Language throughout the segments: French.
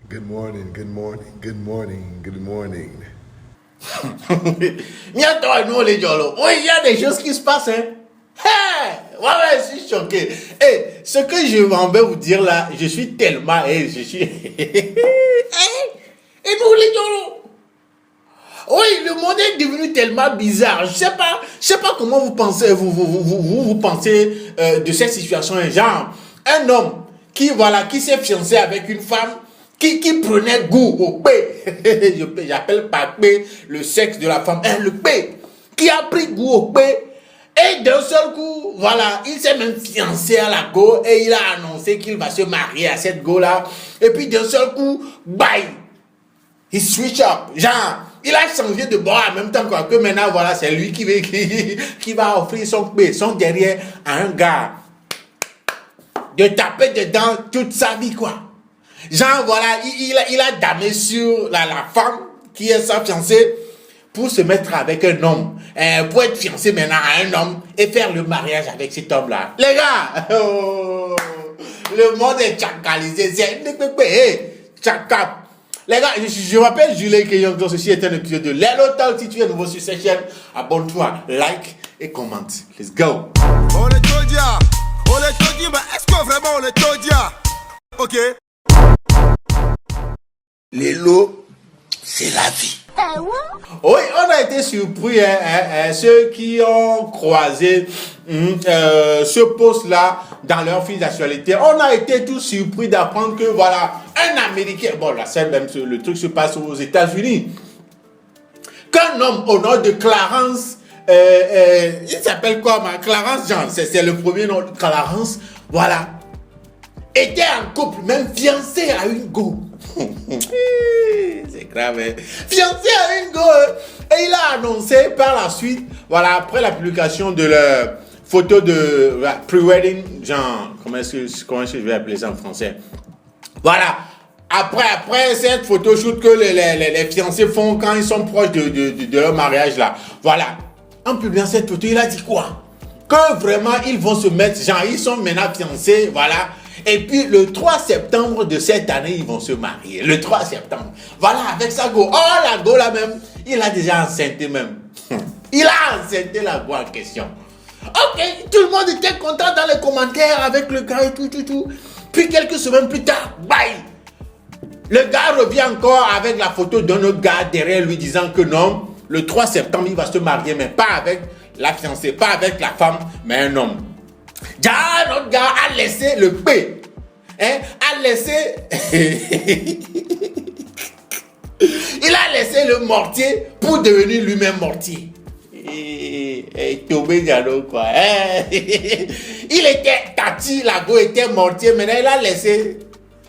Good morning, good morning, good morning, good morning. Toi, nous, les Jolo. Oui, il y a des choses qui se passent, hein. Hey! Ouais, je suis choqué. Et ce que je vais vous dire là, je suis tellement. Je suis. Et nous, les Jolo. Oui, le monde est devenu tellement bizarre. Je sais pas comment vous pensez, vous pensez de cette situation. Genre, un homme qui s'est fiancé avec une femme qui prenait goût au P. J'appelle pas P le sexe de la femme, le P. Qui a pris goût au P. Et d'un seul coup, il s'est même fiancé à la go et il a annoncé qu'il va se marier à cette go là. Et puis d'un seul coup, bye, he switch up. Genre, il a changé de bord en même temps quoi, que maintenant, c'est lui qui va offrir son derrière à un gars. De taper dedans toute sa vie, quoi. Genre, il a damé sur la femme qui est sa fiancée pour se mettre avec un homme. Pour être fiancé maintenant à un homme et faire le mariage avec cet homme-là. Les gars, le monde est chacalisé. Chacap. Les gars, je m'appelle Julien Keyon, donc ceci est un épisode de Lelo Talk. Si tu es nouveau sur cette chaîne, abonne-toi, like et commente. Let's go. On est Todia, mais est-ce que vraiment on est Todia? Ok. Lelo, c'est la vie. Oui, on a été surpris, ceux qui ont croisé ce post-là dans leur fil d'actualité. On a été tous surpris d'apprendre que un Américain, la scène même, le truc se passe aux États-Unis, qu'un homme au nom de Clarence, il s'appelle quoi, Clarence Jean, c'est le premier nom de Clarence, était en couple, même fiancé à une go. C'est grave, hein? Fiancé à une go. Et il a annoncé par la suite, après la publication de leur photo de pre-wedding, genre, comment je vais appeler ça en français? Après cette photo shoot que les fiancés font quand ils sont proches de leur mariage là. En publiant cette photo, il a dit quoi? Que vraiment ils vont se mettre, genre ils sont maintenant fiancés, Et puis le 3 septembre de cette année, ils vont se marier. Le 3 septembre. Avec sa go. Oh, la go là même, il a déjà enceinté même. Il a enceinté la go en question. Ok, tout le monde était content dans les commentaires avec le gars et tout. Puis quelques semaines plus tard, bye. Le gars revient encore avec la photo d'un autre gars derrière lui disant que non, le 3 septembre, il va se marier, mais pas avec la fiancée, pas avec la femme, mais un homme. Notre gars a laissé le P. A laissé. Il a laissé le mortier pour devenir lui-même mortier. Et tombé Gado, quoi. Il était tati, la go était mortier, maintenant il a laissé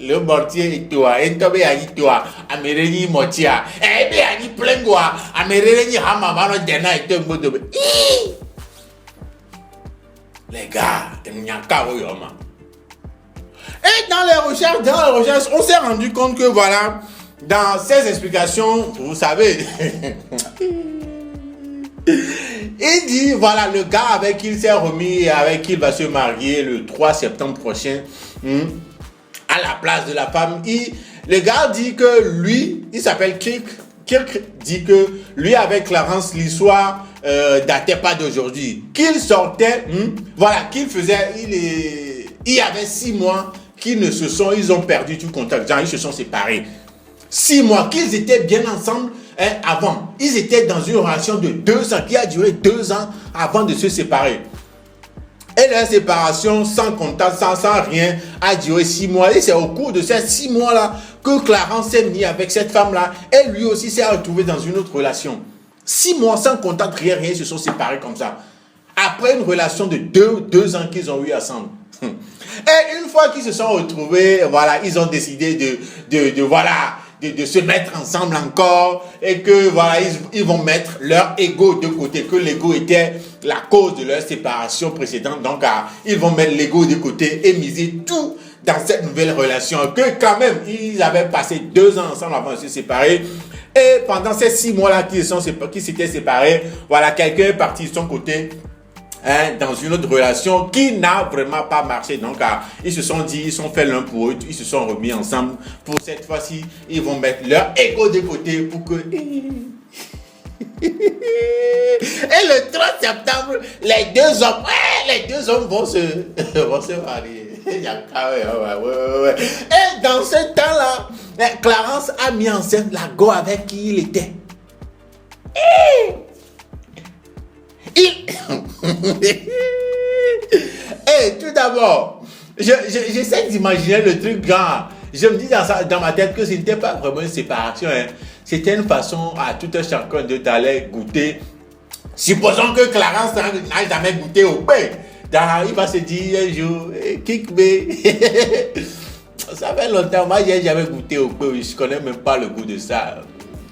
le mortier et toi. Et tombé à toi. Améréni mortier. Et bien, il plein quoi. Améréni hamamano dena et tombe de. Les gars, et dans les recherches, on s'est rendu compte que dans ces explications, vous savez, il dit, le gars avec qui il s'est remis et avec qui il va se marier le 3 septembre prochain, à la place de la femme, le gars dit que lui, il s'appelle Kirk. Kirk dit que lui avec Clarence, l'histoire datait pas d'aujourd'hui. Qu'il sortait, qu'il faisait, il y avait 6 mois ils ont perdu tout contact. Genre, ils se sont séparés. 6 mois qu'ils étaient bien ensemble avant. Ils étaient dans une relation de 2 ans qui a duré 2 ans avant de se séparer. Et leur séparation sans contact, sans rien, a duré 6 mois. Et c'est au cours de ces 6 mois-là que Clarence s'est mis avec cette femme-là. Et lui aussi s'est retrouvé dans une autre relation. 6 mois sans contact, rien, ils se sont séparés comme ça. Après une relation de 2 ans qu'ils ont eu ensemble. Et une fois qu'ils se sont retrouvés, ils ont décidé de se mettre ensemble encore et que ils vont mettre leur ego de côté, que l'ego était la cause de leur séparation précédente. Donc ils vont mettre l'ego de côté et miser tout dans cette nouvelle relation que quand même ils avaient passé 2 ans ensemble avant de se séparer. Et pendant ces 6 mois-là qui s'étaient séparés, quelqu'un est parti de son côté dans une autre relation qui n'a vraiment pas marché. Donc, ils se sont dit, ils sont fait l'un pour eux, ils se sont remis ensemble. Pour cette fois-ci, ils vont mettre leur ego de côté pour que... Et le 30 septembre, les deux hommes vont se marier. Et dans ce temps-là, Clarence a mis en scène la go avec qui il était. Tout d'abord, j'essaie d'imaginer le truc grand. Je me dis dans ma tête que ce n'était pas vraiment une séparation. C'était une façon à tout un chacun d'aller goûter. Supposons que Clarence n'a jamais goûté au pain. Il va se dire un jour, kick me. Ça fait longtemps, moi j'ai jamais goûté au pain. Je ne connais même pas le goût de ça.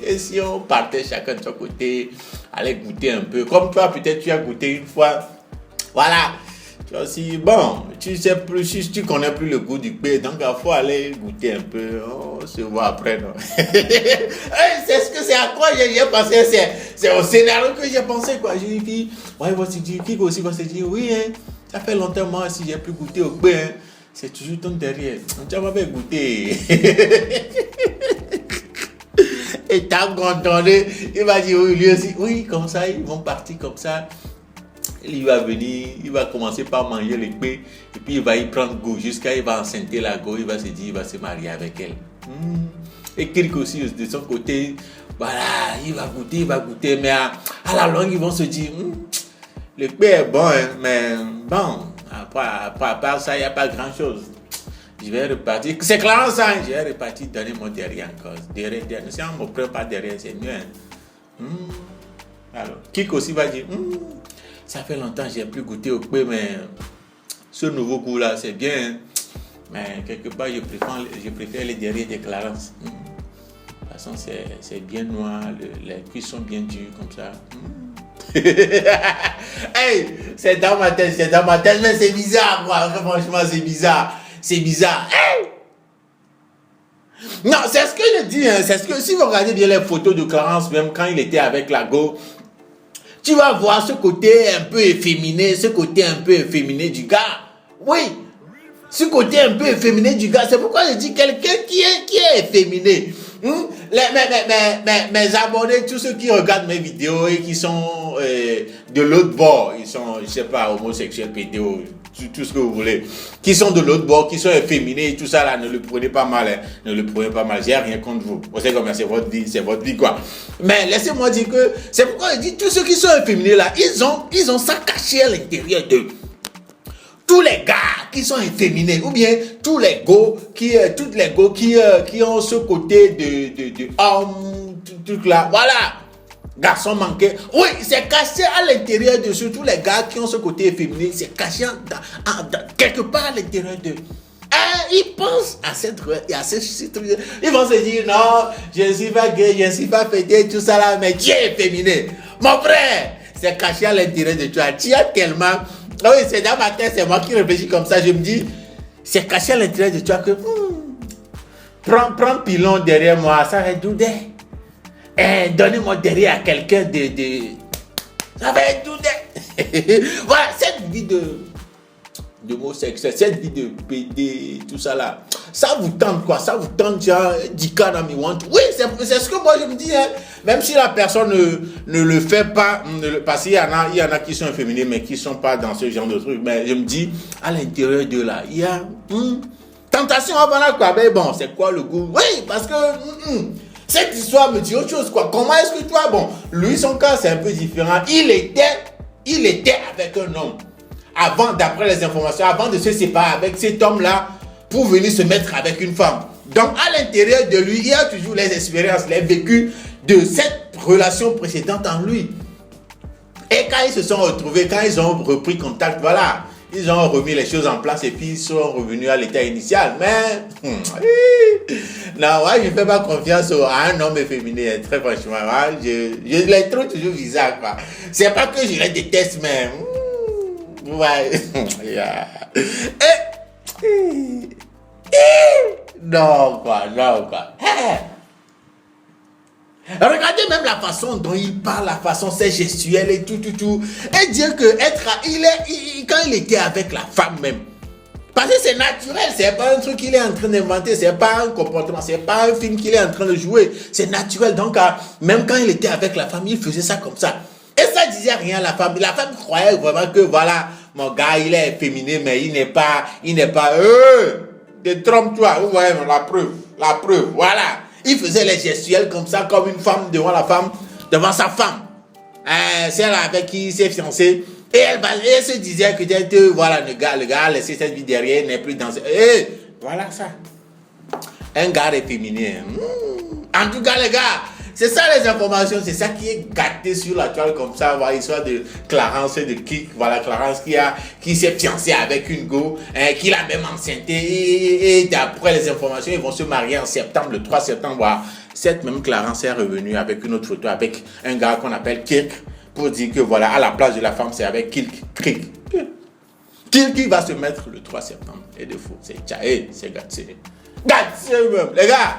Et si on partait chacun de son côté, aller goûter un peu. Comme toi, peut-être tu as goûté une fois. Voilà. Tu vois, si, bon, tu sais plus, si tu connais plus le goût du pain, donc il faut aller goûter un peu. On se voit après, non? C'est à quoi j'ai pensé. C'est au scénario que j'ai pensé, quoi. J'ai dit, ouais, il va se dire, Kiko aussi va se dire, oui, ça fait longtemps, moi, si j'ai plus goûté au pain, c'est toujours ton derrière. Tu vas pas goûter. Et t'as entendu, il va dire, oui, lui aussi, oui, comme ça, ils vont partir comme ça. Il va venir, il va commencer par manger le pain, et puis il va y prendre goût, jusqu'à il va enceinter la go, il va se dire, il va se marier avec elle. Et Kirk aussi, de son côté, voilà, il va goûter, mais à la longue, ils vont se dire, le pain est bon, mais bon, à part ça, il n'y a pas grand-chose. Je vais repartir. C'est clair ça, je vais repartir donner mon derrière encore. Derrière. Si on ne me prend pas derrière, c'est mieux. Alors, Kik aussi va dire, ça fait longtemps que je n'ai plus goûté au pain, mais ce nouveau goût-là, c'est bien. Mais quelque part, je préfère les derrière de Clarence. De toute façon, c'est bien noir, les cuisses sont bien dures comme ça. Hey, c'est dans ma tête, mais c'est bizarre, quoi. Franchement, c'est bizarre. Hey! Non, c'est ce que je dis, c'est ce que si vous regardez bien les photos de Clarence, même quand il était avec la go, tu vas voir ce côté un peu efféminé, du gars. Oui, ce côté un peu efféminé du gars, c'est pourquoi je dis quelqu'un qui est efféminé. Mes abonnés, tous ceux qui regardent mes vidéos et qui sont de l'autre bord, ils sont, je sais pas, homosexuels, pédéos, tout ce que vous voulez, qui sont de l'autre bord, qui sont efféminés et tout ça là, ne le prenez pas mal, j'ai rien contre vous. Vous savez comment c'est votre vie quoi. Mais laissez-moi dire que, c'est pourquoi je dis, tous ceux qui sont efféminés là, ils ont ça caché à l'intérieur d'eux. Tous les gars qui sont efféminés, ou bien tous les go qui ont ce côté de homme, tout là, voilà, garçon manqué. Oui, c'est caché à l'intérieur de surtout les gars qui ont ce côté efféminé, c'est caché quelque part à l'intérieur d'eux. Ils pensent à cette truc. Ils vont se dire, non, je ne suis pas gay, je ne suis pas fêté, tout ça là, mais tu es efféminé. Mon frère, c'est caché à l'intérieur de toi. Tu as tellement... Oui, c'est dans ma tête, c'est moi qui réfléchis comme ça. Je me dis, c'est caché à l'intérieur de toi que prends pilon derrière moi, ça va douder. Donnez-moi derrière à quelqu'un de ça va être douder. Voilà, cette vie d'homosexuel, cette vie de PD, tout ça là, ça vous tente quoi, ça vous tente, genre, oui, c'est ce que moi je me dis, même si la personne ne le fait pas, parce qu'il y en a qui sont efféminés, mais qui ne sont pas dans ce genre de truc, mais je me dis, à l'intérieur de là, il y a tentation avant là quoi, mais bon, c'est quoi le goût? Oui, parce que cette histoire me dit autre chose quoi, comment est-ce que toi, bon, lui son cas c'est un peu différent, il était avec un homme. Avant, d'après les informations, avant de se séparer avec cet homme-là, pour venir se mettre avec une femme. Donc, à l'intérieur de lui, il y a toujours les expériences, les vécus de cette relation précédente en lui. Et quand ils se sont retrouvés, quand ils ont repris contact, voilà, ils ont remis les choses en place et puis ils sont revenus à l'état initial. Mais, non, moi, je ne fais pas confiance à un homme efféminé, très franchement. Je les trouve toujours bizarres, quoi. C'est pas que je les déteste, mais... ouais. Non quoi. Regardez même la façon dont il parle, la façon, ses gestuels et tout. Et dire que quand il était avec la femme même, parce que c'est naturel, c'est pas un truc qu'il est en train d'inventer, c'est pas un comportement, c'est pas un film qu'il est en train de jouer, c'est naturel. Donc, même quand il était avec la femme, il faisait ça comme ça. Et ça disait rien à la femme. La femme croyait vraiment que voilà, mon gars, il est féminin, mais il n'est pas, détrompe-toi, vous voyez, la preuve, voilà. Il faisait les gestuels comme ça, comme une femme devant sa femme. Celle avec qui il s'est fiancé. Et elle se disait que voilà, le gars a laissé cette vie derrière, n'est plus dans... voilà ça. Un gars est féminin. En tout cas, les gars, c'est ça les informations, c'est ça qui est gâté sur la toile comme ça, voilà, l'histoire de Clarence et de Kik, voilà, Clarence qui s'est fiancé avec une go, qui l'a même enceinté, et d'après les informations, ils vont se marier en septembre, le 3 septembre, voilà. Cette même Clarence est revenue avec une autre photo, avec un gars qu'on appelle Kirk, pour dire que voilà, à la place de la femme, c'est avec Kirk qui va se mettre le 3 septembre, et de fou, c'est gâté même, les gars.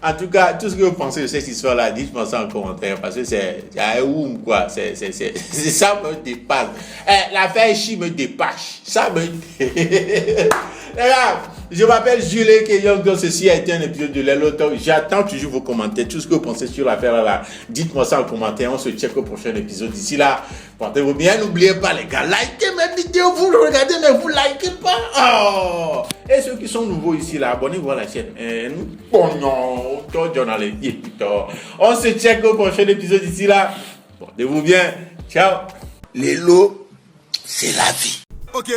En tout cas, tout ce que vous pensez de cette histoire-là, dites-moi ça en commentaire, parce que c'est quoi, ça me dépasse. L'affaire Chi me dépasse, ça me... Les gars, je m'appelle Jules Keyon, donc ceci a été un épisode de Lelo Talk. J'attends toujours vos commentaires, tout ce que vous pensez sur l'affaire-là, dites-moi ça en commentaire, on se check au prochain épisode. D'ici là, portez-vous bien, n'oubliez pas les gars, likez mes vidéos, vous le regardez, mais vous likez pas. Oh! Et ceux qui sont nouveaux ici, là, abonnez-vous à la chaîne. On se check au prochain épisode d'ici là. Portez-vous bien. Ciao. Lelo, c'est la vie. Ok.